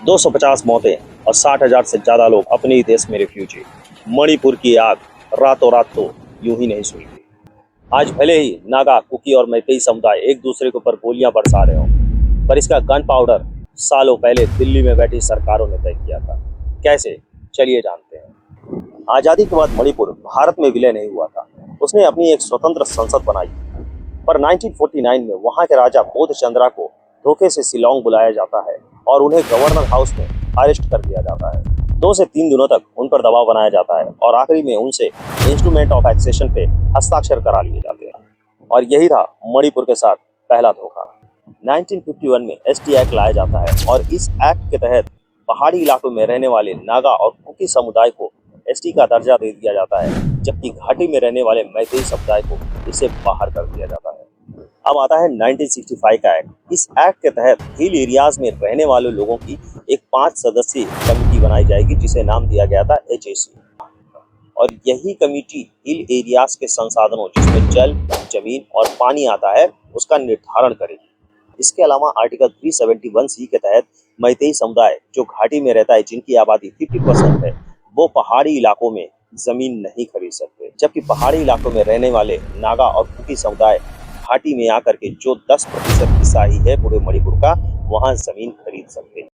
250 मौतें और 60,000 से ज्यादा लोग अपने ही देश में रिफ्यूजी। मणिपुर की आग रातों रात तो यूं ही नहीं सुलगी। आज भले ही नागा, कुकी और मैतेई समुदाय एक दूसरे के ऊपर गोलियां बरसा रहे हों, पर इसका गन पाउडर सालों पहले दिल्ली में बैठी सरकारों ने तय किया था। कैसे? चलिए जानते हैं। आजादी के बाद मणिपुर भारत में विलय नहीं हुआ था। उसने अपनी एक स्वतंत्र संसद बनाई, पर 1949 में वहां के राजा बोध चंद्रा को धोखे से शिलोंग बुलाया जाता है और उन्हें गवर्नर हाउस में अरेस्ट कर दिया जाता है। 2 से 3 दिनों तक उन पर दबाव बनाया जाता है और आखिरी में उनसे इंस्ट्रूमेंट ऑफ एक्सेशन पे हस्ताक्षर करा लिए जाते हैं। और यही था मणिपुर के साथ पहला धोखा। 1951 में एसटी एक्ट लाया जाता है और इस एक्ट के तहत पहाड़ी इलाकों में रहने वाले नागा और कुकी समुदाय को एसटी का दर्जा दे दिया जाता है, जबकि घाटी में रहने वाले मैतेई समुदाय को इसे बाहर कर दिया जाता है। अब आता है 1965 का एक्ट। इस एक्ट के तहत हिल एरियाज में रहने वाले लोगों की एक 5 सदस्यीय कमेटी बनाई जाएगी, जिसे नाम दिया गया था HAC। और यही कमेटी हिल एरियाज के संसाधनों, जिसमें जल, जमीन और पानी आता है, उसका निर्धारण करेगी। इसके अलावा आर्टिकल 371C के तहत मैतेई समुदाय जो घाटी में रहता है, जिनकी आबादी 50% है, वो पहाड़ी इलाकों में जमीन नहीं खरीद सकते, जबकि पहाड़ी इलाकों में रहने वाले नागा और कुकी समुदाय घाटी में आकर के जो 10% हिस्सा ही है पूरे मणिपुर का, वहां जमीन खरीद सकते हैं।